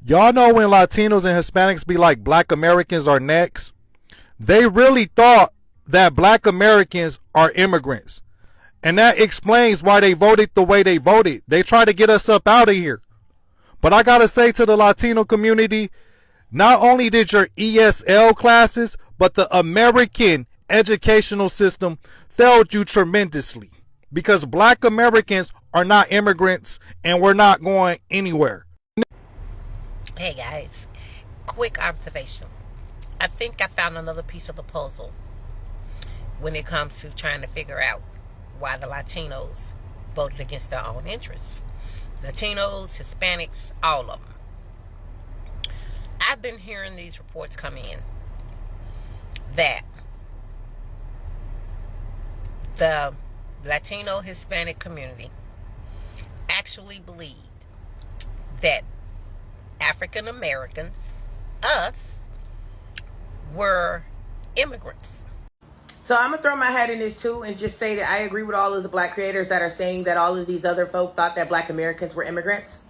Y'all know when Latinos and Hispanics be like black Americans are next? They really thought that black Americans are immigrants. And that explains why they voted the way they voted. They tried to get us up out of here. But I gotta say to the Latino community, not only did your ESL classes, but the American educational system failed you tremendously. Because black Americans are not immigrants and we're not going anywhere. Hey guys, quick observation. I think I found another piece of the puzzle when it comes to trying to figure out why the Latinos voted against their own interests. Latinos, Hispanics, all of them. I've been hearing these reports come in that the Latino Hispanic community actually believed that African Americans, us, were immigrants. So I'm going to throw my hat in this too and just say that I agree with all of the black creators that are saying that all of these other folk thought that black Americans were immigrants.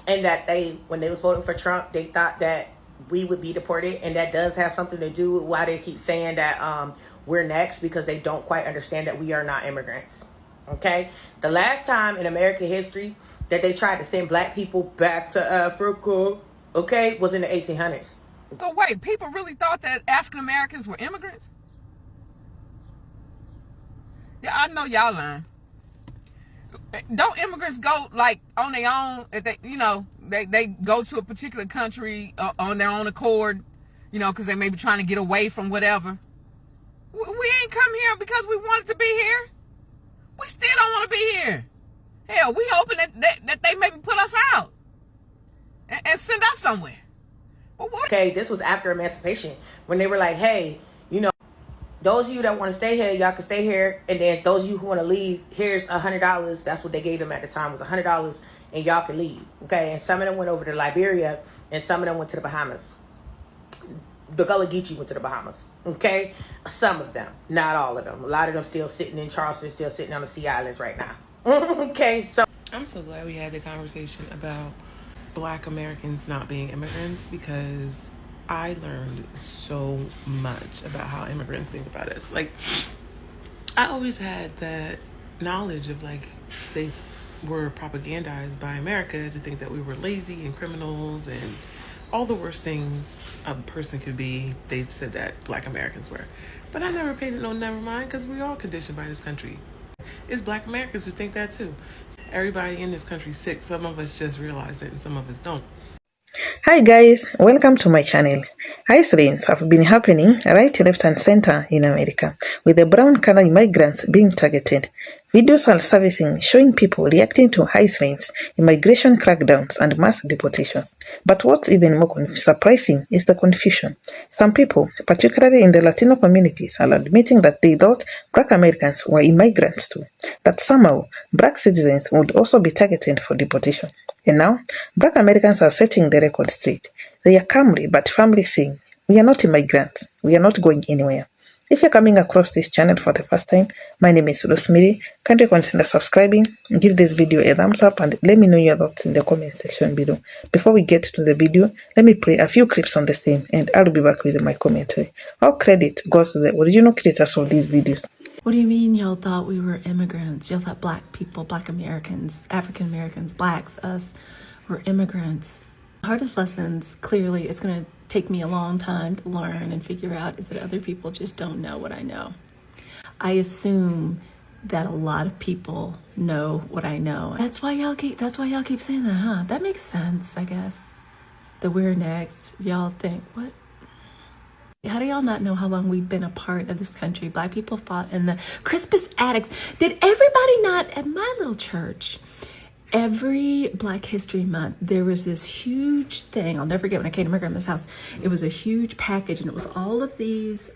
And that when they was voting for Trump, they thought that we would be deported. And that does have something to do with why they keep saying that we're next, because they don't quite understand that we are not immigrants. Okay? The last time in American history that they tried to send black people back to Africa, okay, was in the 1800s. So wait, people really thought that African Americans were immigrants? Yeah, I know y'all lying. Don't immigrants go like on their own? If they go to a particular country on their own accord, because they may be trying to get away from whatever. We ain't come here because we wanted to be here. We still don't want to be here. Hell, we hoping that they maybe put us out and send us somewhere. Okay, this was after emancipation when they were like, hey, those of you that want to stay here, y'all can stay here. And then those of you who want to leave, here's $100. That's what they gave them at the time, was $100, and y'all can leave. Okay, and some of them went over to Liberia, and some of them went to the Bahamas. The Gullah Geechee went to the Bahamas. Okay, some of them, not all of them. A lot of them still sitting in Charleston, still sitting on the Sea Islands right now. Okay, so I'm so glad we had the conversation about black Americans not being immigrants, because I learned so much about how immigrants think about us. Like, I always had that knowledge of, like, they were propagandized by America to think that we were lazy and criminals and all the worst things a person could be. They said that black Americans were. But I never paid it no never mind, because we're all conditioned by this country. It's black Americans who think that too. Everybody in this country is sick. Some of us just realize it and some of us don't. Hi guys, welcome to my channel. Ice raids have been happening right, left and center in America, with the brown color immigrants being targeted. Videos are surfacing showing people reacting to ice raids, immigration crackdowns and mass deportations. But what's even more surprising is the confusion. Some people, particularly in the Latino communities, are admitting that they thought black Americans were immigrants too, that somehow black citizens would also be targeted for deportation. And now, black Americans are setting the record straight. They are calmly but firmly saying, we are not immigrants. We are not going anywhere. If you're coming across this channel for the first time, my name is Rosemary. Kindly consider subscribing, give this video a thumbs up, and let me know your thoughts in the comment section below. Before we get to the video, let me play a few clips on the same, and I'll be back with my commentary. All credit goes to the original creators of these videos. What do you mean y'all thought we were immigrants? Y'all thought black people, black Americans, African Americans, blacks, us, were immigrants. The hardest lessons, clearly, it's going to take me a long time to learn and figure out is that other people just don't know what I know. I assume that a lot of people know what I know. That's why y'all keep saying that, huh? That makes sense, I guess. That we're next. Y'all think, what? How do y'all not know how long we've been a part of this country? Black people fought in the Crispus Attucks. Did everybody not, at my little church, every Black History Month, there was this huge thing. I'll never forget when I came to my grandma's house. It was a huge package, and it was all of these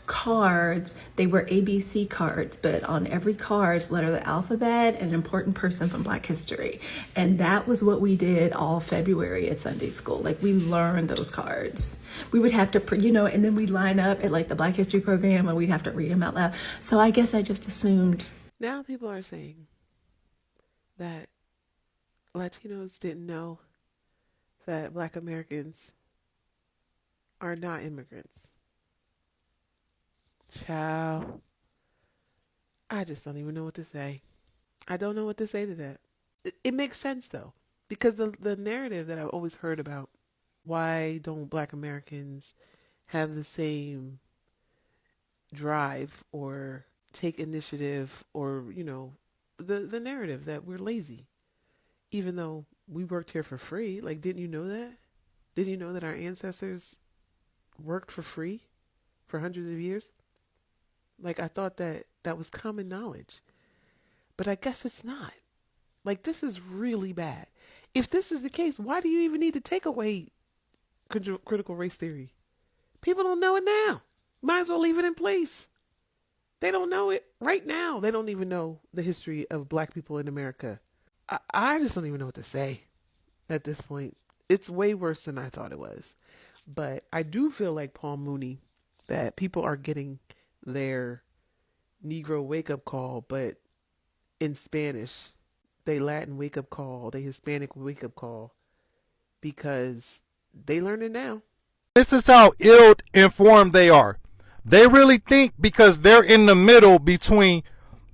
cards. They were ABC cards, but on every card, letter of the alphabet and an important person from Black history. And that was what we did all February at Sunday school. Like, we learned those cards. We would have to, and then we'd line up at like the Black History program, and we'd have to read them out loud. So I guess I just assumed. Now people are saying that Latinos didn't know that Black Americans are not immigrants. Child, I just don't even know what to say. I don't know what to say to that. It makes sense though, because the narrative that I've always heard about why don't Black Americans have the same drive or take initiative, or the narrative that we're lazy, even though we worked here for free. Like, didn't you know that? Didn't you know that our ancestors worked for free for hundreds of years? Like, I thought that was common knowledge, but I guess it's not. Like, this is really bad. If this is the case, why do you even need to take away critical race theory? People don't know it now. Might as well leave it in place. They don't know it right now. They don't even know the history of Black people in America. I just don't even know what to say at this point. It's way worse than I thought it was. But I do feel like Paul Mooney, that people are getting their Negro wake-up call, but in Spanish. They Latin wake-up call, they Hispanic wake-up call, because they learn it now. This is how ill-informed they are. They really think because they're in the middle between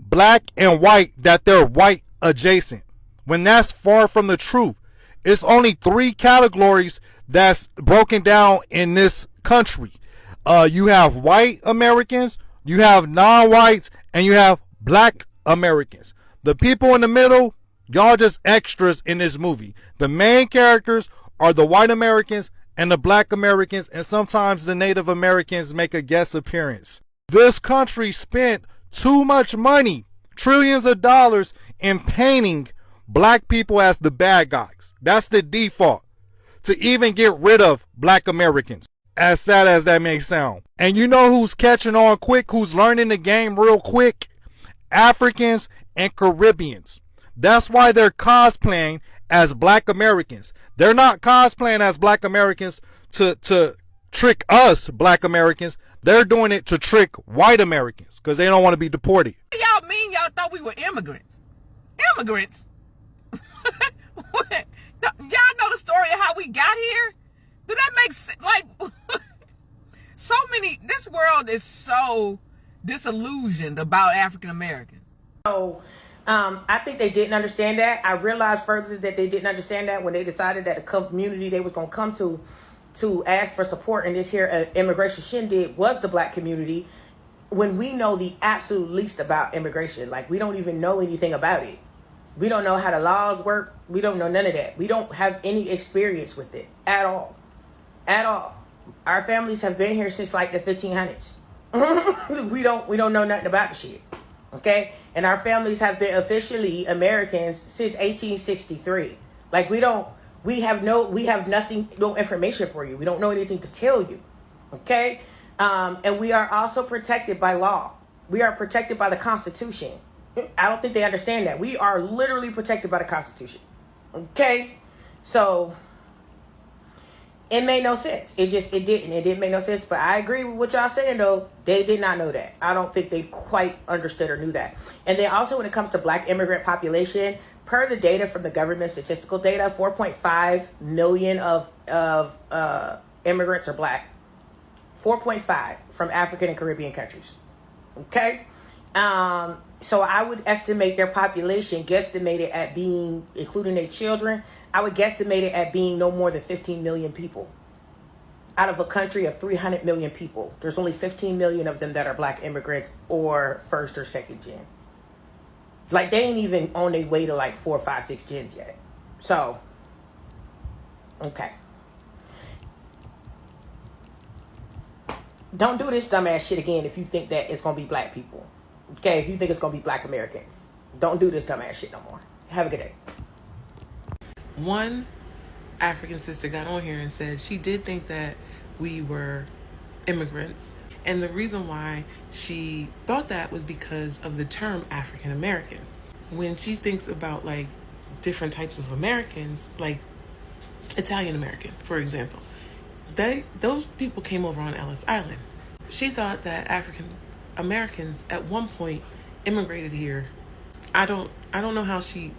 black and white that they're white adjacent, when that's far from the truth. It's only 3 categories that's broken down in this country. You have white Americans, you have non-whites, and you have Black Americans. The people in the middle, y'all just extras in this movie. The main characters are the white Americans and the Black Americans, and sometimes the Native Americans make a guest appearance. This country spent too much money, trillions of dollars, in painting black people as the bad guys. That's the default, to even get rid of Black Americans, as sad as that may sound. And you know who's catching on quick, who's learning the game real quick? Africans and Caribbeans. That's why they're cosplaying as Black Americans. They're not cosplaying as Black Americans to trick us Black Americans. They're doing it to trick white Americans because they don't want to be deported. Y'all mean y'all thought we were immigrants? Immigrants? What? Y'all know the story of how we got here? Do that make sense? Like, so many, this world is so disillusioned about African Americans. So I think they didn't understand that. I realized further that they didn't understand that when they decided that the community they was going to come to ask for support in this here immigration shindig was the Black community, when we know the absolute least about immigration. Like, we don't even know anything about it. We don't know how the laws work. We don't know none of that. We don't have any experience with it at all. At all. Our families have been here since like the 1500s. we don't know nothing about the shit. Okay? And our families have been officially Americans since 1863. Like, we have nothing, no information for you. We don't know anything to tell you. Okay? And we are also protected by law. We are protected by the Constitution. I don't think they understand that. We are literally protected by the Constitution. Okay? So it made no sense. It didn't make no sense. But I agree with what y'all saying, though. They did not know that. I don't think they quite understood or knew that. And then also, when it comes to Black immigrant population, per the data from the government statistical data, 4.5 million of immigrants are Black. 4.5 from African and Caribbean countries. Okay? So I would estimate their population, guesstimated at being, including their children, I would guesstimate it at being no more than 15 million people. Out of a country of 300 million people, there's only 15 million of them that are Black immigrants or first or second gen. Like, they ain't even on their way to like 4, 5, 6 gens yet. So, okay. Don't do this dumbass shit again if you think that it's going to be Black people. Okay, if you think it's going to be Black Americans. Don't do this dumbass shit no more. Have a good day. One African sister got on here and said she did think that we were immigrants. And the reason why she thought that was because of the term African American. When she thinks about like different types of Americans, like Italian American, for example, those people came over on Ellis Island. She thought that African Americans at one point immigrated here. I don't know how she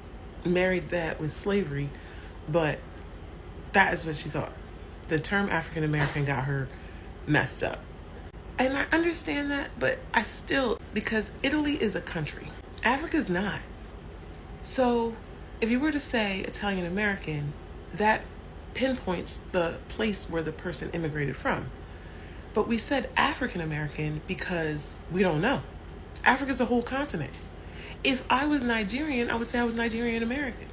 married that with slavery, but That is what she thought. The term African American got her messed up. And I understand that, but I still, because Italy is a country, Africa's not. So if you were to say Italian American, that pinpoints the place where the person immigrated from. But we said African American because we don't know. Africa's a whole continent. If I was Nigerian, I would say I was Nigerian American.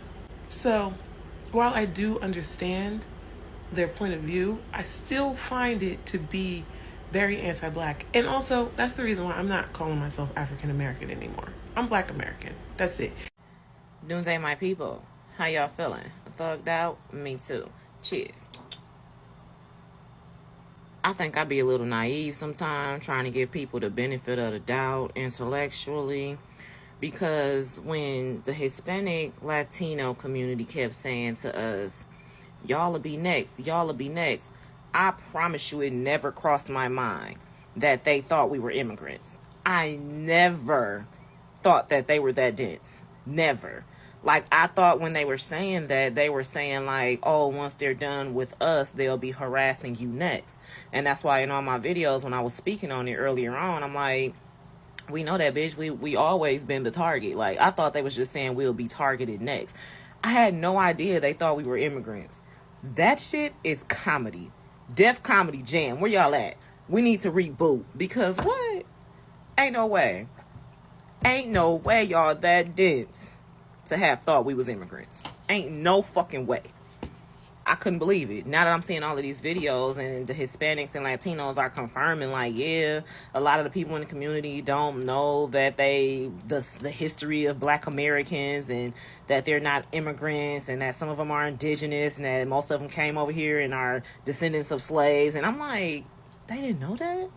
So while I do understand their point of view, I still find it to be very anti-Black. And also, that's the reason why I'm not calling myself African American anymore. I'm Black American. That's it. Doomsday, my people. How y'all feeling? Thugged out? Me too. Cheers. I think I be a little naive sometimes, trying to give people the benefit of the doubt intellectually. Because when the Hispanic Latino community kept saying to us, y'all will be next, y'all will be next, I promise you it never crossed my mind that they thought we were immigrants. I never thought that they were that dense. Never. Like, I thought when they were saying that, they were saying like, oh, once they're done with us, they'll be harassing you next. And that's why in all my videos, when I was speaking on it earlier on, I'm like, we know that, bitch. We always been the target. Like, I thought they was just saying we'll be targeted next. I had no idea they thought we were immigrants. That shit is comedy. Def Comedy Jam. Where y'all at? We need to reboot. Because what? Ain't no way. Ain't no way y'all that dense to have thought we was immigrants. Ain't no fucking way. I couldn't believe it. Now that I'm seeing all of these videos and the Hispanics and Latinos are confirming, like, yeah, a lot of the people in the community don't know that the history of Black Americans and that they're not immigrants and that some of them are indigenous and that most of them came over here and are descendants of slaves. And I'm like, they didn't know that?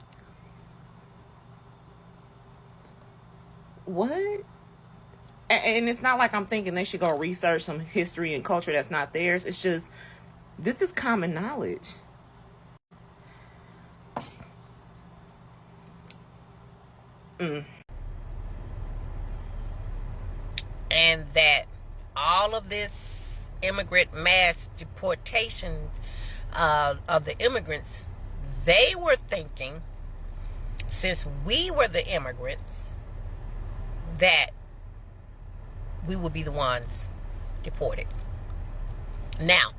What? And it's not like I'm thinking they should go research some history and culture that's not theirs. It's just, this is common knowledge. And that all of this immigrant mass deportation of the immigrants, they were thinking, since we were the immigrants, that we would be the ones deported. Now,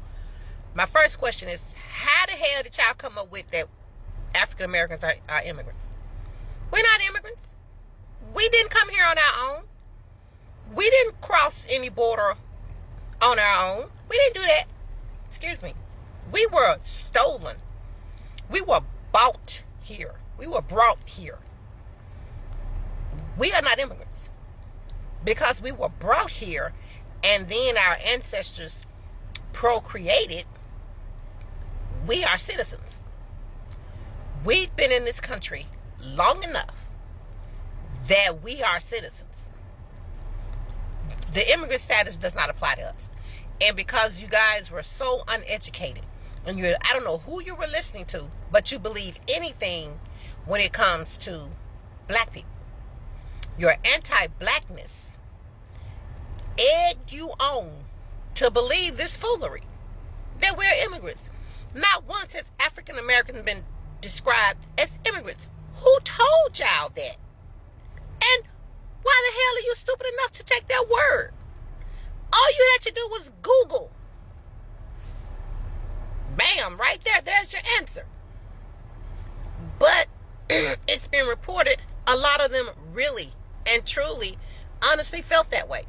my first question is, how the hell did y'all come up with that African Americans are immigrants? We're not immigrants. We didn't come here on our own. We didn't cross any border on our own. We didn't do that. Excuse me. We were stolen. We were bought here. We were brought here. We are not immigrants. Because we were brought here and then our ancestors procreated, we are citizens. We've been in this country long enough that we are citizens. The immigrant status does not apply to us. And because you guys were so uneducated, and I don't know who you were listening to, but you believe anything when it comes to Black people. Your anti-Blackness egged you on to believe this foolery, that we're immigrants. Not once has African Americans been described as immigrants. Who told y'all that? And why the hell are you stupid enough to take that word? All you had to do was Google. Bam, right there. There's your answer. But it's been reported a lot of them really and truly honestly felt that way.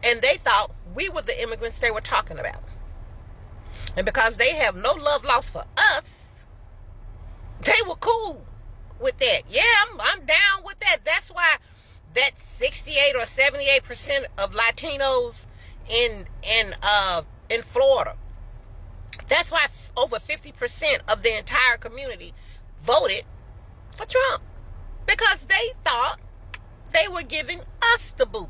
And they thought we were the immigrants they were talking about. And because they have no love lost for us, they were cool with that. Yeah, I'm down with that. That's why that 68 or 78% of Latinos in Florida, that's why over 50% of the entire community voted for Trump. Because they thought they were giving us the boot.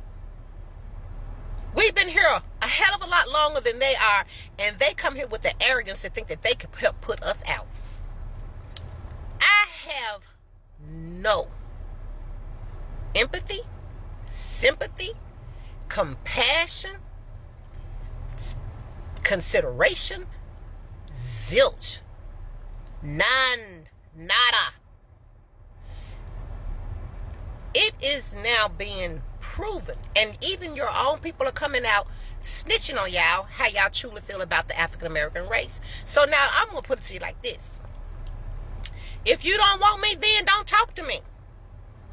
We've been here a hell of a lot longer than they are, and they come here with the arrogance to think that they could help put us out. I have no empathy, sympathy, compassion, consideration Zilch. None. Nada. It is now being proven, and even your own people are coming out snitching on y'all how y'all truly feel about the African American race. So now I'm gonna put it to you like this: if you don't want me, then don't talk to me.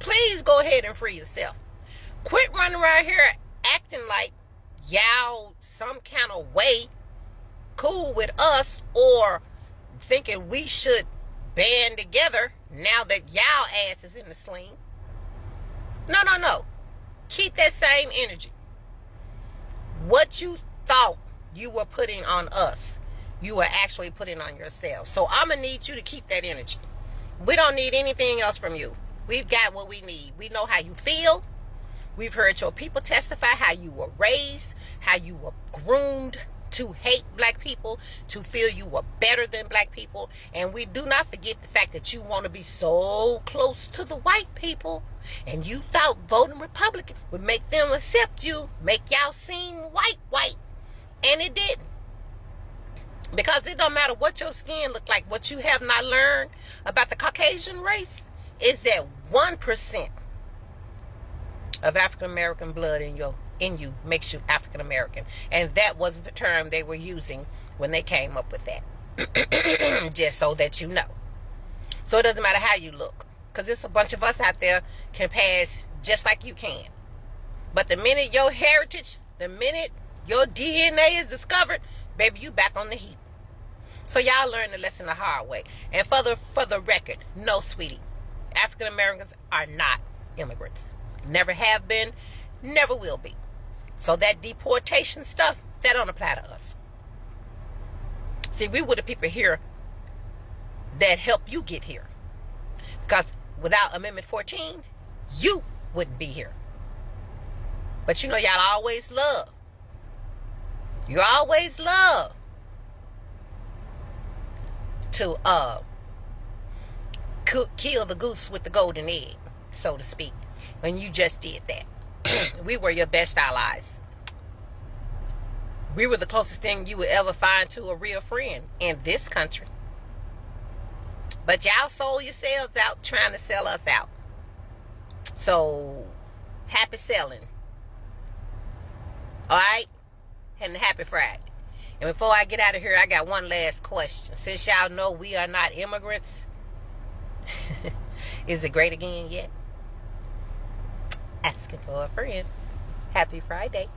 Please go ahead and free yourself. Quit running around here acting like y'all some kind of way cool with us, or thinking we should band together now that y'all ass is in the sling. No. Keep that same energy. What you thought you were putting on us, you were actually putting on yourself. So I'm going to need you to keep that energy. We don't need anything else from you. We've got what we need. We know how you feel. We've heard your people testify how you were raised, how you were groomed to hate black people, to feel you were better than black people. And we do not forget the fact that you want to be so close to the white people, and you thought voting Republican would make them accept you, make y'all seem white, and it didn't. Because it don't matter what your skin look like. What you have not learned about the Caucasian race is that 1% of African American blood in you makes you African American. And that was the term they were using when they came up with that. Just so that you know. So it doesn't matter how you look, because there's a bunch of us out there can pass just like you can. But the minute your heritage, the minute your DNA is discovered, baby, you back on the heat. So y'all learn the lesson the hard way. And for the record, no, sweetie, African Americans are not immigrants. Never have been, never will be. So that deportation stuff, that don't apply to us. See, we were the people here that helped you get here. Because without Amendment 14, you wouldn't be here. But you know, y'all always love. You always love to kill the goose with the golden egg, so to speak. When you just did that. We were your best allies. We were the closest thing you would ever find to a real friend in this country. But y'all sold yourselves out trying to sell us out. So, happy selling. Alright? And happy Friday. And before I get out of here, I got one last question. Since y'all know we are not immigrants, is it great again yet? Asking for a friend. Happy Friday.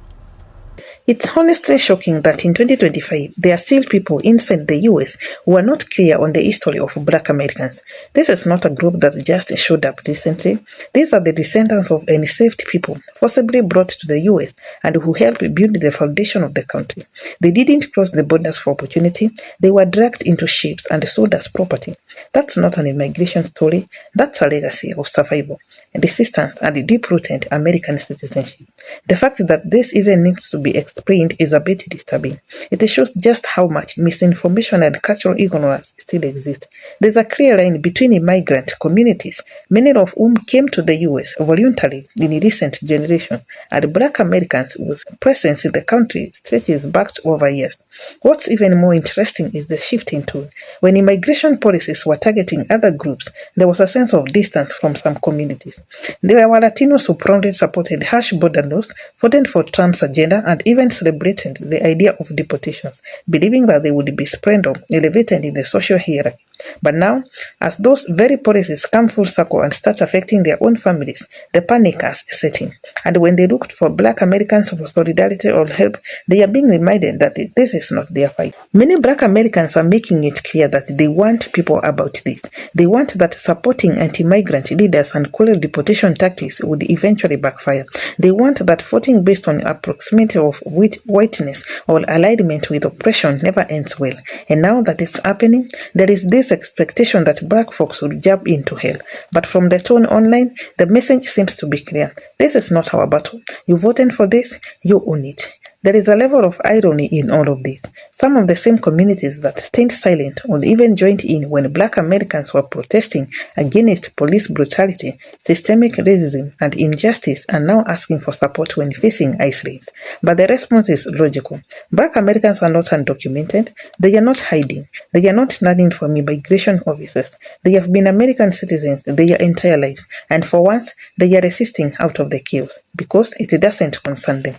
It's honestly shocking that in 2025, there are still people inside the US who are not clear on the history of Black Americans. This is not a group that just showed up recently. These are the descendants of enslaved people forcibly brought to the US and who helped build the foundation of the country. They didn't cross the borders for opportunity. They were dragged into ships and sold as property. That's not an immigration story. That's a legacy of survival, resistance, and deep-rooted American citizenship. The fact that this even needs to be explained is a bit disturbing. It shows just how much misinformation and cultural ignorance still exist. There's a clear line between immigrant communities, many of whom came to the US voluntarily in recent generations, and Black Americans whose presence in the country stretches back over years. What's even more interesting is the shifting tone. When immigration policies were targeting other groups, there was a sense of distance from some communities. There were Latinos who proudly supported harsh border laws, voted for Trump's agenda, and even celebrated the idea of deportations, believing that they would be spread or elevated in the social hierarchy. But now, as those very policies come full circle and start affecting their own families, the panic has set in. And when they looked for Black Americans for solidarity or help, they are being reminded that this is not their fight. Many Black Americans are making it clear that they want people about this. They want that supporting anti-migrant leaders and cruel deportation tactics would eventually backfire. They want that voting based on approximity of whiteness or alignment with oppression never ends well. And now that it's happening, there is this expectation that Black folks will jump into hell. But from the tone online, the message seems to be clear. This is not our battle. You voted for this, you own it. There is a level of irony in all of this. Some of the same communities that stayed silent or even joined in when Black Americans were protesting against police brutality, systemic racism, and injustice are now asking for support when facing ICE raids. But the response is logical. Black Americans are not undocumented. They are not hiding. They are not running from immigration officers. They have been American citizens their entire lives, and for once, they are resisting out of the chaos because it doesn't concern them.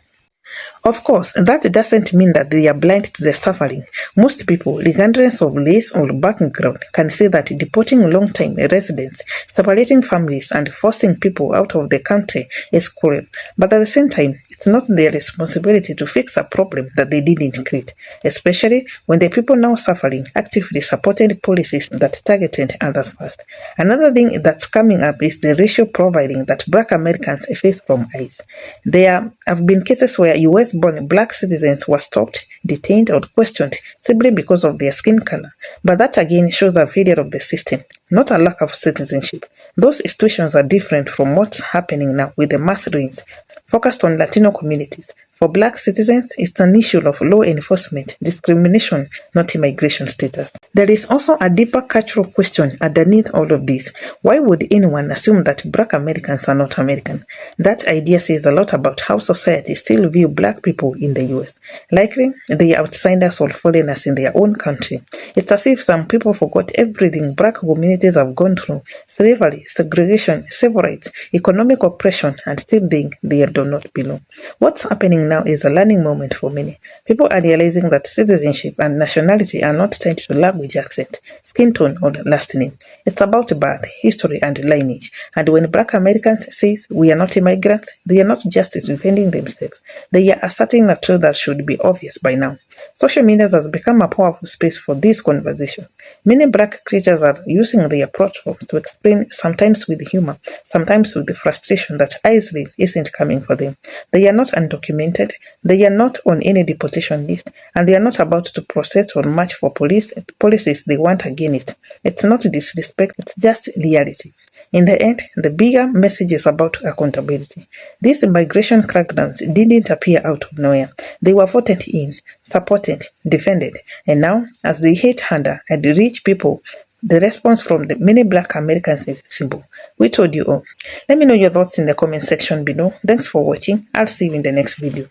Of course, that doesn't mean that they are blind to the suffering. Most people, regardless of race or background, can say that deporting long-time residents, separating families, and forcing people out of the country is cruel. But at the same time, it's not their responsibility to fix a problem that they didn't create, especially when the people now suffering actively supported policies that targeted others first. Another thing that's coming up is the racial profiling that Black Americans face from ICE. There have been cases where US-born Black citizens were stopped, detained, or questioned simply because of their skin color. But that again shows a failure of the system, not a lack of citizenship. Those situations are different from what's happening now with the mass raids focused on Latino communities. For Black citizens, it's an issue of law enforcement, discrimination, not immigration status. There is also a deeper cultural question underneath all of this. Why would anyone assume that Black Americans are not American? That idea says a lot about how society still view Black people in the US. Likely, they are outsiders or foreigners in their own country. It's as if some people forgot everything Black communities have gone through: slavery, segregation, civil rights, economic oppression, and still think they do not belong. What's happening now is a learning moment for many. People are realizing that citizenship and nationality are not tied to language, accent, skin tone, or last name. It's about birth, history, and lineage. And when Black Americans say we are not immigrants, they are not just defending themselves. They are asserting a truth that should be obvious by now. Social media has become a powerful space for these conversations. Many Black creators are using their platforms to explain, sometimes with humor, sometimes with the frustration that ICE isn't coming for them. They are not undocumented, they are not on any deportation list, and they are not about to process or march for policies they want against it. It's not disrespect, it's just reality. In the end, the bigger message is about accountability. These immigration crackdowns didn't appear out of nowhere. They were voted in, supported, defended, and now, as they hit harder and reach people, the response from the many Black Americans is simple. We told you all. Let me know your thoughts in the comment section below. Thanks for watching. I'll see you in the next video.